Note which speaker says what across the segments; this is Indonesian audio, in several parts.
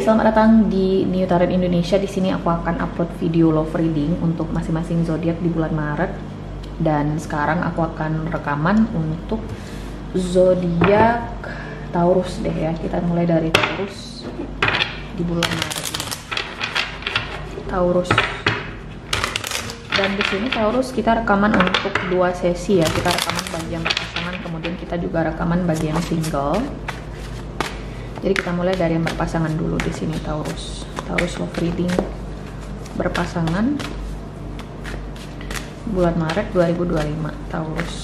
Speaker 1: selamat datang di New Tarot Indonesia. Di sini aku akan upload video love reading untuk masing-masing zodiak di bulan Maret. Dan sekarang aku akan rekaman untuk zodiak Taurus deh ya. Kita mulai dari Taurus di bulan Maret. Taurus. Dan di sini Taurus kita rekaman untuk 2 sesi ya. Kita rekaman bagi yang berpasangan, kemudian kita juga rekaman bagi yang single. Jadi kita mulai dari yang berpasangan dulu di sini Taurus. Taurus love reading berpasangan bulan Maret 2025 Taurus.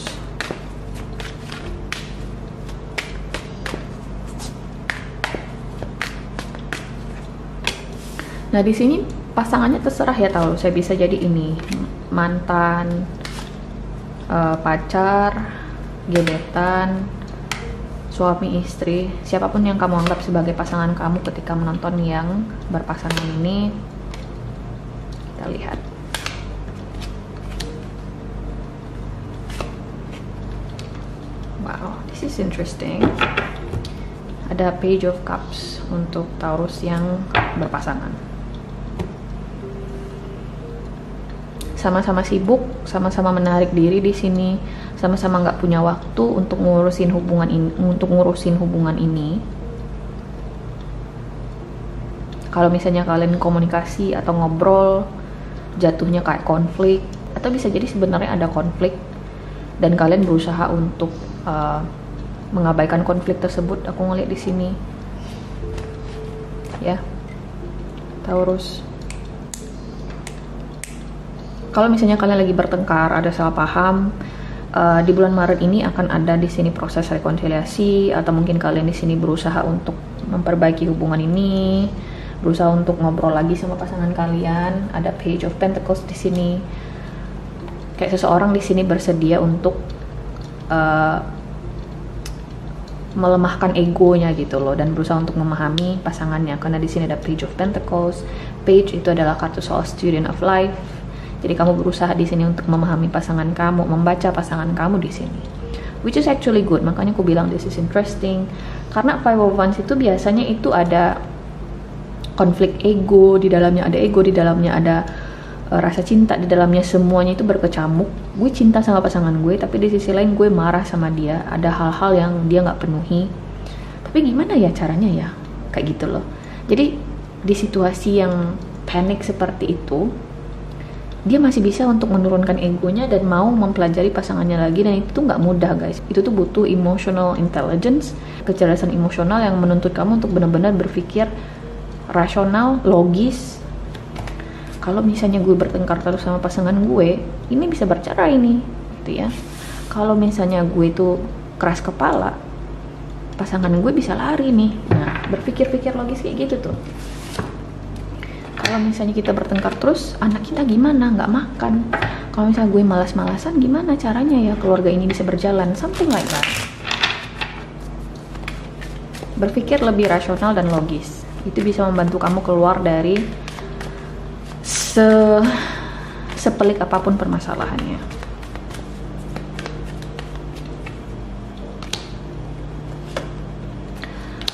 Speaker 1: Nah, di sini pasangannya terserah ya Taurus. Saya bisa jadi ini mantan, pacar, gebetan, suami istri, siapapun yang kamu anggap sebagai pasangan kamu ketika menonton yang berpasangan ini. Kita lihat. Wow, this is interesting. Ada Page of Cups untuk Taurus yang berpasangan. Sama-sama sibuk, sama-sama menarik diri di sini, sama-sama nggak punya waktu untuk ngurusin hubungan ini. Kalau misalnya kalian komunikasi atau ngobrol, jatuhnya kayak konflik, atau bisa jadi sebenarnya ada konflik dan kalian berusaha untuk mengabaikan konflik tersebut. Aku ngeliat di sini, ya, Taurus. Kalau misalnya kalian lagi bertengkar, ada salah paham, di bulan Maret ini akan ada di sini proses rekonsiliasi, atau mungkin kalian di sini berusaha untuk memperbaiki hubungan ini, berusaha untuk ngobrol lagi sama pasangan kalian. Ada Page of Pentacles di sini. Kayak seseorang di sini bersedia untuk melemahkan egonya gitu loh, dan berusaha untuk memahami pasangannya, karena di sini ada Page of Pentacles. Page itu adalah kartu soal student of life. Jadi kamu berusaha di sini untuk memahami pasangan kamu, membaca pasangan kamu di sini, which is actually good. Makanya aku bilang this is interesting, karena Five of Wands itu biasanya itu ada konflik ego di dalamnya, ada ego di dalamnya, ada rasa cinta di dalamnya, semuanya itu berkecamuk. Gue cinta sama pasangan gue, tapi di sisi lain gue marah sama dia, ada hal-hal yang dia nggak penuhi. Tapi gimana ya caranya ya, kayak gitu loh. Jadi di situasi yang panik seperti itu, dia masih bisa untuk menurunkan egonya dan mau mempelajari pasangannya lagi. Dan itu tuh nggak mudah guys, itu tuh butuh emotional intelligence, kecerdasan emosional yang menuntut kamu untuk benar-benar berpikir rasional, logis. Kalau misalnya gue bertengkar terus sama pasangan gue, ini bisa bercerai nih gitu ya. Kalau misalnya gue tuh keras kepala, pasangan gue bisa lari nih. Nah, berpikir-pikir logis kayak gitu tuh. Kalau misalnya kita bertengkar terus, anak kita gimana? Nggak makan. Kalau misalnya gue malas-malasan, gimana caranya ya keluarga ini bisa berjalan? Something like that. Berpikir lebih rasional dan logis. Itu bisa membantu kamu keluar dari sepelik apapun permasalahannya.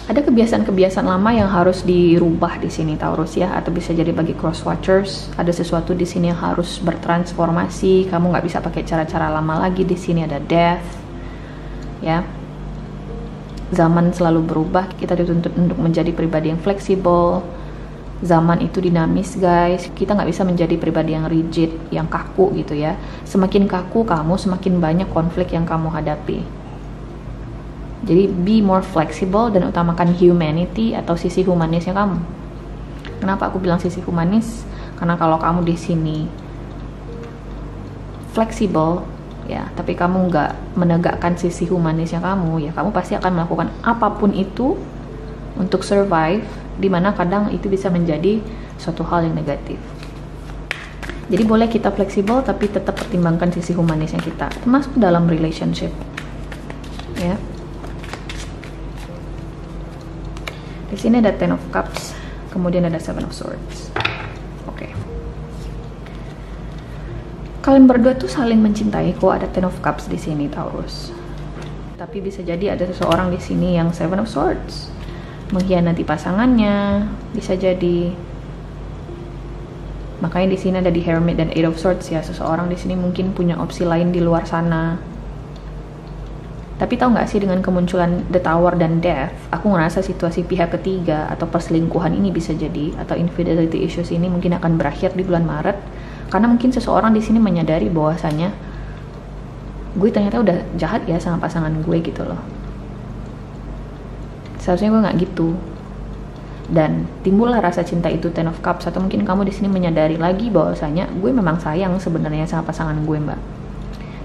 Speaker 1: Ada kebiasaan-kebiasaan lama yang harus dirubah di sini Taurus ya, atau bisa jadi bagi cross watchers, ada sesuatu di sini yang harus bertransformasi. Kamu nggak bisa pakai cara-cara lama lagi. Di sini ada death, ya. Zaman selalu berubah. Kita dituntut untuk menjadi pribadi yang fleksibel. Zaman itu dinamis guys. Kita nggak bisa menjadi pribadi yang rigid, yang kaku gitu ya. Semakin kaku kamu, semakin banyak konflik yang kamu hadapi. Jadi be more flexible dan utamakan humanity atau sisi humanisnya kamu. Kenapa aku bilang sisi humanis? Karena kalau kamu di sini fleksibel ya, tapi kamu nggak menegakkan sisi humanisnya kamu, ya kamu pasti akan melakukan apapun itu untuk survive, dimana kadang itu bisa menjadi suatu hal yang negatif. Jadi boleh kita fleksibel tapi tetap pertimbangkan sisi humanisnya kita, termasuk dalam relationship ya. Di sini ada Ten of Cups, kemudian ada Seven of Swords. Oke. Kalian berdua tuh saling mencintai kok. Ada Ten of Cups di sini Taurus. Tapi bisa jadi ada seseorang di sini yang Seven of Swords. mengkhianati pasangannya, bisa jadi. Makanya di sini ada di Hermit dan Eight of Swords ya, seseorang di sini mungkin punya opsi lain di luar sana. Tapi tahu nggak sih, dengan kemunculan The Tower dan Death, aku ngerasa situasi pihak ketiga atau perselingkuhan ini bisa jadi, atau infidelity issues ini mungkin akan berakhir di bulan Maret, karena mungkin seseorang di sini menyadari bahwasanya gue ternyata udah jahat ya sama pasangan gue gitu loh. Seharusnya gue nggak gitu. Dan timbullah rasa cinta itu, Ten of Cups, atau mungkin kamu di sini menyadari lagi bahwasanya gue memang sayang sebenarnya sama pasangan gue, Mbak.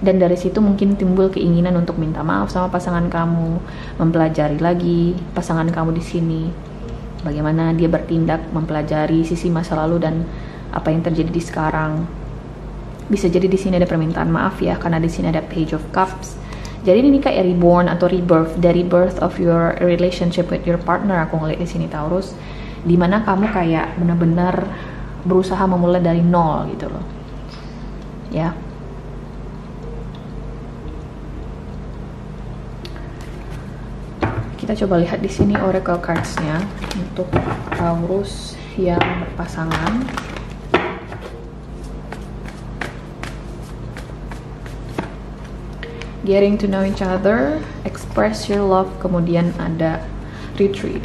Speaker 1: Dan dari situ mungkin timbul keinginan untuk minta maaf sama pasangan kamu, mempelajari lagi pasangan kamu di sini, bagaimana dia bertindak, mempelajari sisi masa lalu dan apa yang terjadi di sekarang. Bisa jadi di sini ada permintaan maaf ya, karena di sini ada Page of Cups. Jadi ini kayak reborn atau rebirth dari birth of your relationship with your partner. Aku ngeliat di sini Taurus, dimana kamu kayak benar-benar berusaha memulai dari nol gitu loh, ya. Kita coba lihat di sini oracle cards-nya untuk Taurus yang berpasangan. Getting to know each other, express your love, kemudian ada retreat.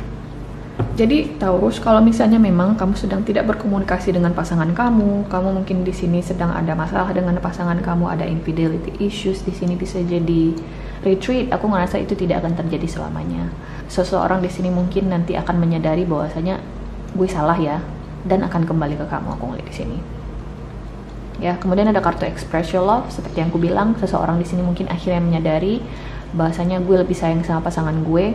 Speaker 1: Jadi Taurus, kalau misalnya memang kamu sedang tidak berkomunikasi dengan pasangan kamu mungkin di sini sedang ada masalah dengan pasangan kamu, ada infidelity issues di sini, bisa jadi retreat. Aku ngerasa itu tidak akan terjadi selamanya. Seseorang di sini mungkin nanti akan menyadari bahwasanya gue salah ya, dan akan kembali ke kamu. Aku ngeliat di sini. Ya, kemudian ada kartu express your love, seperti yang aku bilang, seseorang di sini mungkin akhirnya menyadari bahwasanya gue lebih sayang sama pasangan gue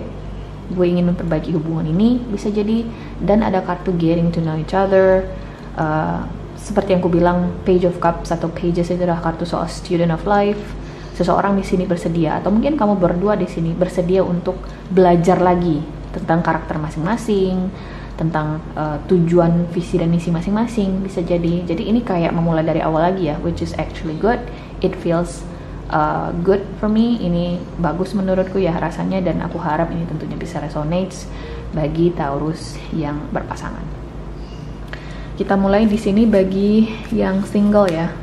Speaker 1: ingin memperbaiki hubungan ini, bisa jadi. Dan ada kartu getting to know each other, seperti yang aku bilang, Page of Cups atau Pages itu adalah kartu soal student of life. Seseorang di sini bersedia, atau mungkin kamu berdua di sini bersedia untuk belajar lagi tentang karakter masing-masing, tentang tujuan, visi dan misi masing-masing, bisa jadi. Jadi ini kayak memulai dari awal lagi ya, which is actually good. It feels good for me. Ini bagus menurutku ya rasanya, dan aku harap ini tentunya bisa resonate bagi Taurus yang berpasangan. Kita mulai di sini bagi yang single ya.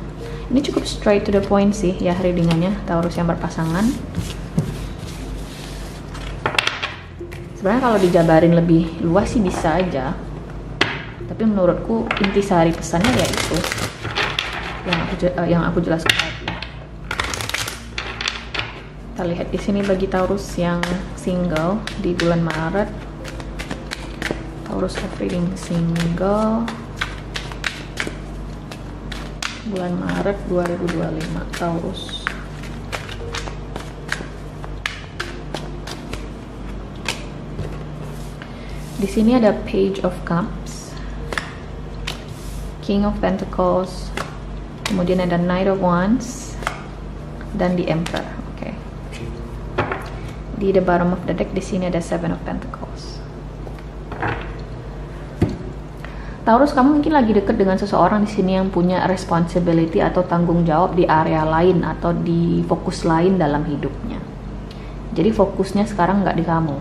Speaker 1: Ini cukup straight to the point sih ya readingannya, Taurus yang berpasangan. Sebenarnya kalau dijabarin lebih luas sih bisa aja, tapi menurutku intisari pesannya ya itu yang aku jelaskan tadi. Kita lihat di sini bagi Taurus yang single di bulan Maret. Taurus of reading single bulan Maret 2025 Taurus. Di sini ada Page of Cups, King of Pentacles, kemudian ada Knight of Wands, dan the Emperor. Oke. Di the bottom of the deck di sini ada Seven of Pentacles. Taurus, kamu mungkin lagi deket dengan seseorang di sini yang punya responsibility atau tanggung jawab di area lain atau di fokus lain dalam hidupnya. Jadi fokusnya sekarang nggak di kamu,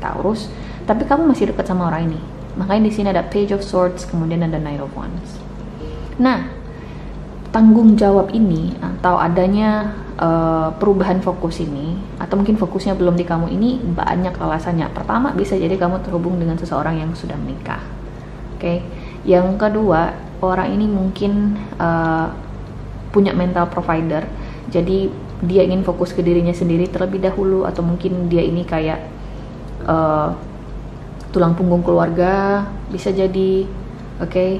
Speaker 1: Taurus, tapi kamu masih dekat sama orang ini. Makanya di sini ada Page of Swords, kemudian ada Knight of Wands. Nah, tanggung jawab ini atau adanya perubahan fokus ini, atau mungkin fokusnya belum di kamu ini, banyak alasannya. Pertama, bisa jadi kamu terhubung dengan seseorang yang sudah menikah. Oke. Yang kedua, orang ini mungkin punya mental provider, jadi dia ingin fokus ke dirinya sendiri terlebih dahulu, atau mungkin dia ini kayak tulang punggung keluarga, bisa jadi. Oke.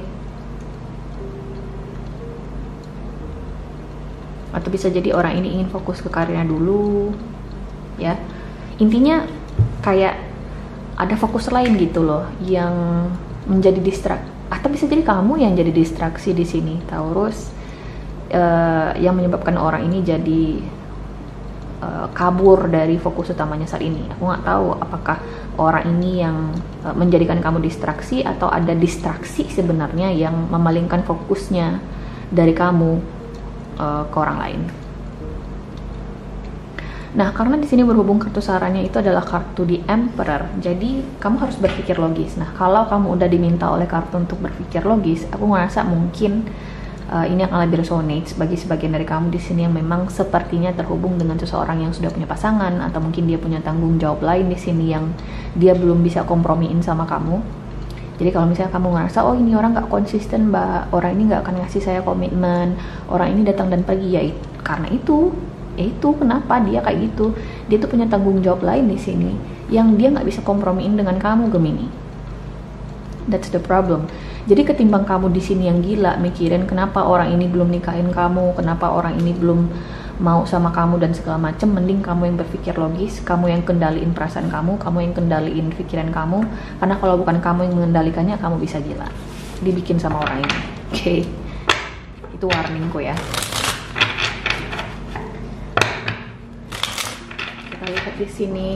Speaker 1: Atau bisa jadi orang ini ingin fokus ke karirnya dulu, ya. Intinya kayak ada fokus lain gitu loh yang menjadi atau bisa jadi kamu yang jadi distraksi di sini, Taurus, yang menyebabkan orang ini jadi kabur dari fokus utamanya saat ini. Aku nggak tahu apakah orang ini yang menjadikan kamu distraksi, atau ada distraksi sebenarnya yang memalingkan fokusnya dari kamu ke orang lain. Nah, karena di sini berhubung kartu sarannya itu adalah kartu di Emperor, jadi kamu harus berpikir logis. Nah, kalau kamu udah diminta oleh kartu untuk berpikir logis, aku ngerasa mungkin ini akan lebih resonate bagi sebagian dari kamu di sini yang memang sepertinya terhubung dengan seseorang yang sudah punya pasangan, atau mungkin dia punya tanggung jawab lain di sini yang dia belum bisa kompromiin sama kamu. Jadi kalau misalnya kamu ngerasa, oh ini orang gak konsisten mbak, orang ini gak akan ngasih saya komitmen, orang ini datang dan pergi, ya karena itu kenapa dia kayak gitu. Dia tuh punya tanggung jawab lain di sini yang dia nggak bisa kompromiin dengan kamu, Gemini. That's the problem. Jadi ketimbang kamu di sini yang gila mikirin kenapa orang ini belum nikahin kamu, kenapa orang ini belum mau sama kamu dan segala macem, mending kamu yang berpikir logis, kamu yang kendaliin perasaan kamu yang kendaliin pikiran kamu. Karena kalau bukan kamu yang mengendalikannya, kamu bisa gila dibikin sama orang ini. Oke. Itu warningku ya. Lihat di sini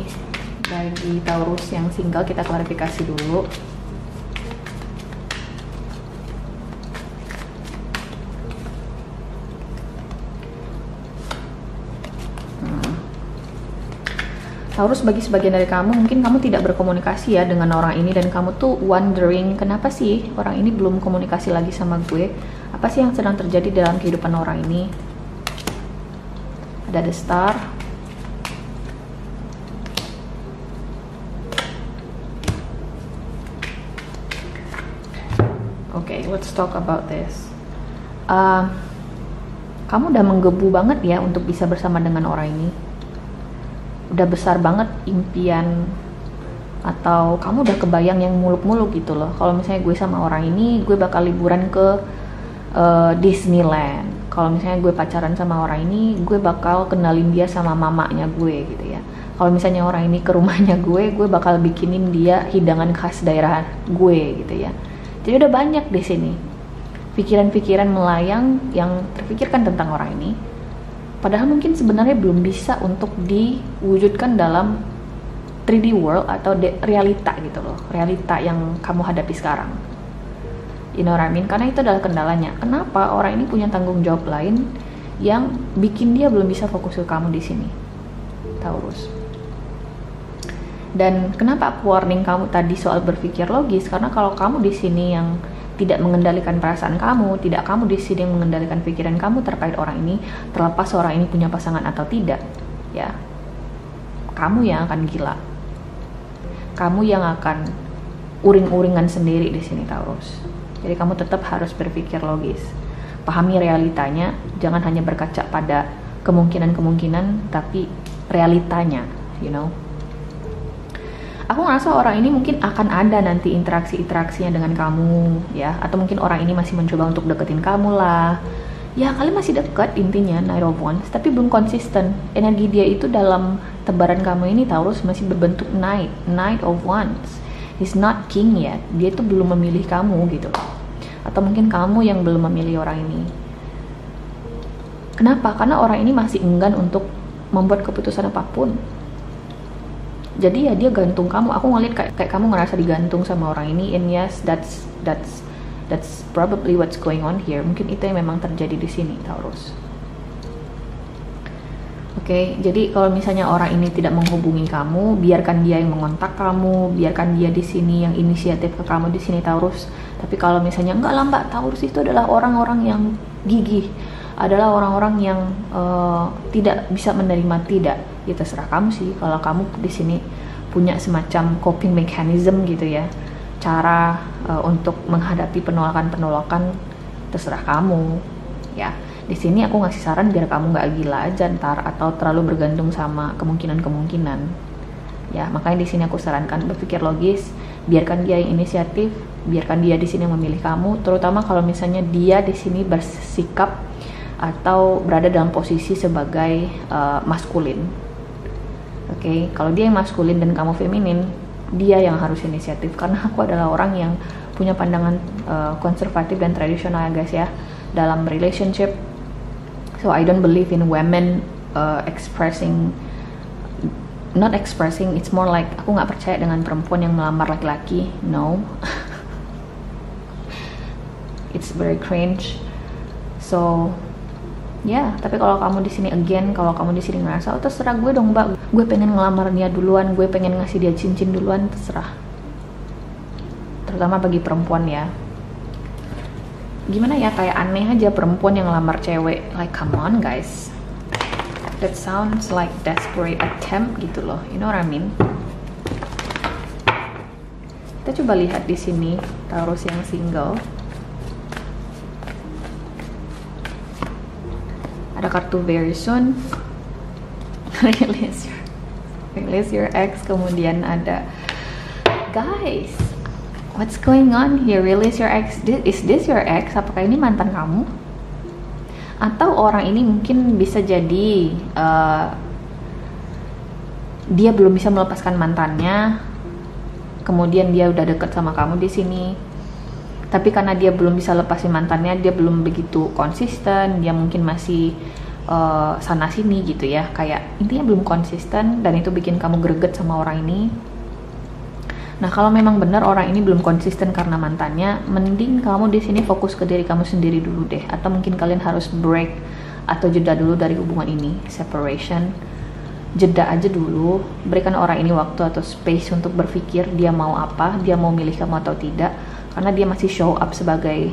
Speaker 1: bagi Taurus yang single, kita klarifikasi dulu. Taurus, bagi sebagian dari kamu mungkin kamu tidak berkomunikasi ya dengan orang ini, dan kamu tuh wondering kenapa sih orang ini belum komunikasi lagi sama gue, apa sih yang sedang terjadi dalam kehidupan orang ini. Ada The Star. Okay, let's talk about this. Kamu udah menggebu banget ya untuk bisa bersama dengan orang ini. Udah besar banget impian, atau kamu udah kebayang yang muluk-muluk gitu loh. Kalau misalnya gue sama orang ini, gue bakal liburan ke Disneyland. Kalau misalnya gue pacaran sama orang ini, gue bakal kenalin dia sama mamanya gue gitu ya. Kalau misalnya orang ini ke rumahnya gue bakal bikinin dia hidangan khas daerah gue gitu ya. Jadi udah banyak di sini pikiran-pikiran melayang yang terpikirkan tentang orang ini. Padahal mungkin sebenarnya belum bisa untuk diwujudkan dalam 3D world atau realita gitu loh. Realita yang kamu hadapi sekarang. You know what I mean? Karena itu adalah kendalanya. Kenapa orang ini punya tanggung jawab lain yang bikin dia belum bisa fokus ke kamu di sini, Taurus. Dan kenapa aku warning kamu tadi soal berpikir logis? Karena kalau kamu di sini yang tidak mengendalikan perasaan kamu, tidak kamu di sini yang mengendalikan pikiran kamu terkait orang ini, terlepas orang ini punya pasangan atau tidak, ya, kamu yang akan gila. Kamu yang akan uring-uringan sendiri di sini, Taurus. Jadi kamu tetap harus berpikir logis. Pahami realitanya, jangan hanya berkaca pada kemungkinan-kemungkinan, tapi realitanya, you know. Aku ngerasa orang ini mungkin akan ada nanti interaksinya dengan kamu ya, atau mungkin orang ini masih mencoba untuk deketin kamu lah ya. Kalian masih dekat intinya, Knight of Wands, tapi belum konsisten. Energi dia itu dalam tebaran kamu ini, Taurus, masih berbentuk Knight of Wands. He's not king yet. Dia itu belum memilih kamu gitu, atau mungkin kamu yang belum memilih orang ini. Kenapa? Karena orang ini masih enggan untuk membuat keputusan apapun. Jadi ya dia gantung kamu. Aku ngeliat kayak kamu ngerasa digantung sama orang ini. And yes, that's probably what's going on here. Mungkin itu yang memang terjadi di sini, Taurus. Oke, jadi kalau misalnya orang ini tidak menghubungi kamu, biarkan dia yang mengontak kamu, biarkan dia di sini yang inisiatif ke kamu di sini, Taurus. Tapi kalau misalnya enggak lah Mbak, Taurus itu adalah orang-orang yang gigih, adalah orang-orang yang tidak bisa menerima tidak. Ya terserah kamu sih. Kalau kamu di sini punya semacam coping mechanism gitu ya, cara untuk menghadapi penolakan, terserah kamu ya. Di sini aku ngasih saran biar kamu nggak gila aja ntar, atau terlalu bergantung sama kemungkinan ya. Makanya di sini aku sarankan berpikir logis, biarkan dia yang inisiatif, biarkan dia di sini yang memilih kamu, terutama kalau misalnya dia di sini bersikap atau berada dalam posisi sebagai maskulin. Oke, kalau dia yang maskulin dan kamu feminin, dia yang harus inisiatif. Karena aku adalah orang yang punya pandangan konservatif dan tradisional ya guys ya, dalam relationship. So I don't believe in women not expressing. It's more like aku nggak percaya dengan perempuan yang melamar laki-laki. No, it's very cringe. So Ya, tapi kalau kamu di sini again, kalau kamu di sini ngerasa, oh terserah gue dong mbak, gue pengen ngelamar dia duluan, gue pengen ngasih dia cincin duluan, terserah. Terutama bagi perempuan ya. Gimana ya, kayak aneh aja perempuan yang ngelamar cewek. Like come on guys, that sounds like desperate attempt gitu loh. You know what I mean? Kita coba lihat di sini Taurus yang single. Ada kartu very soon, release your ex, kemudian ada guys, what's going on here? Release your ex. Is this your ex? Apakah ini mantan kamu? Atau orang ini mungkin bisa jadi dia belum bisa melepaskan mantannya, kemudian dia udah deket sama kamu di sini. Tapi karena dia belum bisa lepasin mantannya, dia belum begitu konsisten, dia mungkin masih sana sini gitu ya, kayak intinya belum konsisten, dan itu bikin kamu greget sama orang ini. Nah, kalau memang benar orang ini belum konsisten karena mantannya, mending kamu di sini fokus ke diri kamu sendiri dulu deh, atau mungkin kalian harus break atau jeda dulu dari hubungan ini, separation. Jeda aja dulu, berikan orang ini waktu atau space untuk berpikir dia mau apa, dia mau milih kamu atau tidak. Karena dia masih show up sebagai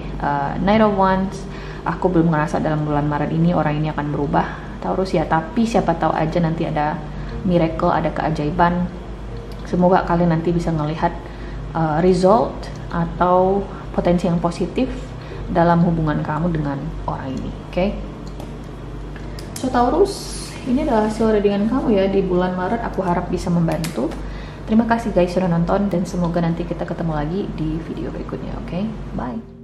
Speaker 1: Knight of Wands. Aku belum ngerasa dalam bulan Maret ini orang ini akan berubah, Taurus ya. Tapi siapa tahu aja nanti ada miracle, ada keajaiban. Semoga kalian nanti bisa ngelihat result atau potensi yang positif dalam hubungan kamu dengan orang ini, oke? So Taurus, ini adalah hasil readingan kamu ya di bulan Maret. Aku harap bisa membantu. Terima kasih guys sudah nonton, dan semoga nanti kita ketemu lagi di video berikutnya, oke? Bye!